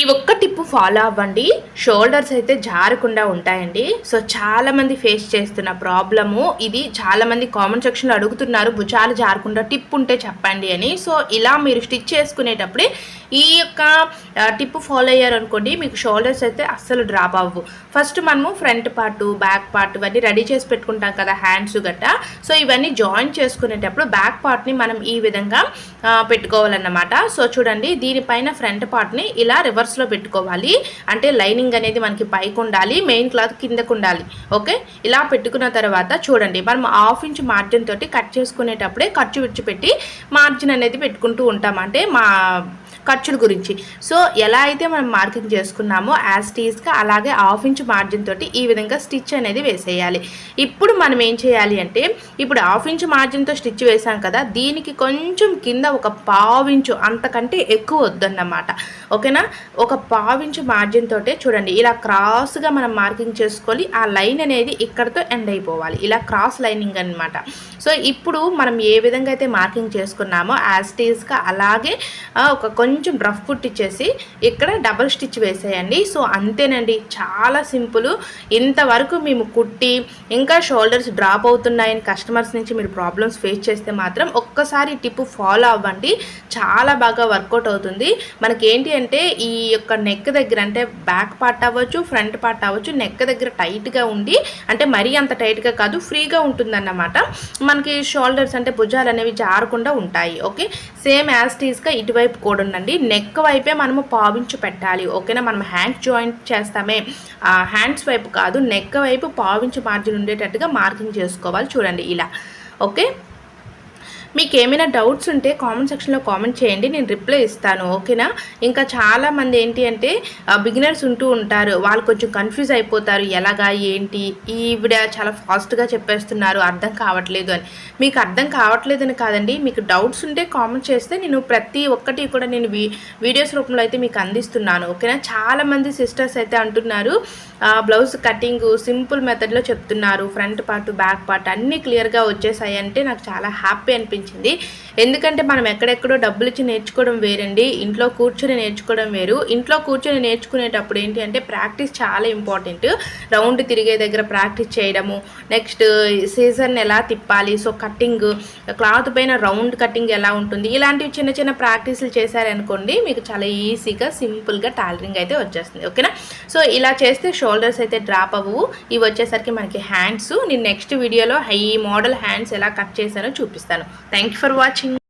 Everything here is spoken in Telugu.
ఈ ఒక్క టిప్ ఫాలో అవ్వండి, షోల్డర్స్ అయితే జారకుండా ఉంటాయండి. సో చాలామంది ఫేస్ చేస్తున్న ప్రాబ్లము ఇది. చాలామంది కామెంట్ సెక్షన్లో అడుగుతున్నారు భుజాలు జారకుండా టిప్ ఉంటే చెప్పండి అని. సో ఇలా మీరు స్టిచ్ చేసుకునేటప్పుడే ఈ యొక్క టిప్ ఫాలో అయ్యారనుకోండి, మీకు షోల్డర్స్ అయితే అస్సలు డ్రాప్ అవ్వవు. ఫస్ట్ మనము ఫ్రంట్ పార్ట్, బ్యాక్ పార్ట్ ఇవన్నీ రెడీ చేసి పెట్టుకుంటాం కదా, హ్యాండ్స్ గట్ట. సో ఇవన్నీ జాయిన్ చేసుకునేటప్పుడు బ్యాక్ పార్ట్ని మనం ఈ విధంగా పెట్టుకోవాలన్నమాట. సో చూడండి, దీనిపైన ఫ్రంట్ పార్ట్ని ఇలా రివర్స్లో పెట్టుకోవాలి. అంటే లైనింగ్ అనేది మనకి పైకి ఉండాలి, మెయిన్ క్లాత్ కిందకు ఉండాలి. ఓకే, ఇలా పెట్టుకున్న తర్వాత చూడండి, మనం 1/2 ఇంచ్ మార్జిన్ తోటి కట్ చేసుకునేటప్పుడే ఖర్చు విడిచిపెట్టి మార్జిన్ అనేది పెట్టుకుంటూ ఉంటాం, అంటే మా ఖర్చుల గురించి. సో ఎలా అయితే మనం మార్కింగ్ చేసుకున్నామో యాజ్ టీజ్గా అలాగే 1/2 ఇంచ్ మార్జిన్ తోటి ఈ విధంగా స్టిచ్ అనేది వేసేయాలి. ఇప్పుడు మనం ఏం చేయాలి అంటే, ఇప్పుడు 1/2 ఇంచ్ మార్జిన్తో స్టిచ్ వేసాం కదా, దీనికి కొంచెం కింద ఒక 1/2 ఇంచు అంతకంటే ఎక్కువ వద్దన్నమాట. ఓకేనా, ఒక 1/2 ఇంచు మార్జిన్ తోటే చూడండి ఇలా క్రాస్గా మనం మార్కింగ్ చేసుకోవాలి. ఆ లైన్ అనేది ఇక్కడతో ఎండ్ అయిపోవాలి, ఇలా క్రాస్ లైనింగ్ అనమాట. సో ఇప్పుడు మనం ఏ విధంగా అయితే మార్కింగ్ చేసుకున్నామో యాజ్ టీజ్గా అలాగే ఒక కొంచెం రఫ్ కుట్ ఇచ్చేసి ఇక్కడ డబల్ స్టిచ్ వేసేయండి. సో అంతేనండి, చాలా సింపుల్. ఇంతవరకు మేము కుట్టి ఇంకా షోల్డర్స్ డ్రాప్ అవుతున్నాయని కస్టమర్స్ నుంచి మీరు ప్రాబ్లమ్స్ ఫేస్ చేస్తే మాత్రం ఒక్కసారి టిప్ ఫాలో అవ్వండి, చాలా బాగా వర్కౌట్ అవుతుంది. మనకి ఏంటి అంటే ఈ యొక్క నెక్ దగ్గర, అంటే బ్యాక్ పార్ట్ అవ్వచ్చు, ఫ్రంట్ పార్ట్ అవ్వచ్చు, నెక్ దగ్గర టైట్గా ఉండి, అంటే మరీ అంత టైట్గా కాదు, ఫ్రీగా ఉంటుందన్నమాట. మనకి షోల్డర్స్ అంటే భుజాలు అనేవి జారకుండా ఉంటాయి. ఓకే, సేమ్ యాజ్ టీజ్గా ఇటువైపు కూడా ఉండండి. నెక్ వైపే మనము 1/2 ఇంచు పెట్టాలి. ఓకేనా, మనం హ్యాండ్స్ జాయింట్ చేస్తామే, హ్యాండ్స్ వైపు కాదు, నెక్ వైపు 1/2 ఇంచు మార్జిన్ ఉండేటట్టుగా మార్కింగ్ చేసుకోవాలి. చూడండి ఇలా. ఓకే, మీకు ఏమైనా డౌట్స్ ఉంటే కామెంట్ సెక్షన్లో కామెంట్ చేయండి, నేను రిప్లై ఇస్తాను. ఓకేనా, ఇంకా చాలామంది ఏంటి అంటే బిగినర్స్ ఉంటూ ఉంటారు, వాళ్ళు కొంచెం కన్ఫ్యూజ్ అయిపోతారు, ఎలాగా ఏంటి, ఈవిడ చాలా ఫాస్ట్గా చెప్పేస్తున్నారు అర్థం కావట్లేదు అని. మీకు అర్థం కావట్లేదని కాదండి, మీకు డౌట్స్ ఉంటే కామెంట్ చేస్తే నేను ప్రతి ఒక్కటి కూడా నేను వీడియోస్ రూపంలో అయితే మీకు అందిస్తున్నాను. ఓకేనా, చాలామంది సిస్టర్స్ అయితే అంటున్నారు బ్లౌజ్ కటింగ్ సింపుల్ మెథడ్లో చెప్తున్నారు, ఫ్రంట్ పార్ట్ బ్యాక్ పార్ట్ అన్నీ క్లియర్గా వచ్చేసాయి అంటే నాకు చాలా హ్యాపీ అనిపించింది. ఎందుకంటే మనం ఎక్కడెక్కడో డబ్బులు ఇచ్చి నేర్చుకోవడం వేరండి, ఇంట్లో కూర్చొని నేర్చుకోవడం వేరు. ఇంట్లో కూర్చొని నేర్చుకునేటప్పుడు ఏంటి అంటే ప్రాక్టీస్ చాలా ఇంపార్టెంట్. రౌండ్ తిరిగే దగ్గర ప్రాక్టీస్ చేయడము, నెక్స్ట్ సీజన్ ఎలా తిప్పాలి, సో కటింగ్, క్లాత్ పైన రౌండ్ కటింగ్ ఎలా ఉంటుంది, ఇలాంటివి చిన్న చిన్న ప్రాక్టీస్లు చేశారనుకోండి, మీకు చాలా ఈజీగా సింపుల్గా టైలరింగ్ అయితే వచ్చేస్తుంది. ఓకేనా, సో ఇలా చేస్తే షోల్డర్స్ అయితే డ్రాప్ అవ్వవు. ఇవి వచ్చేసరికి మనకి హ్యాండ్స్, నేను నెక్స్ట్ వీడియోలో ఈ మోడల్ హ్యాండ్స్ ఎలా కట్ చేశానో చూపిస్తాను. Thank you for watching.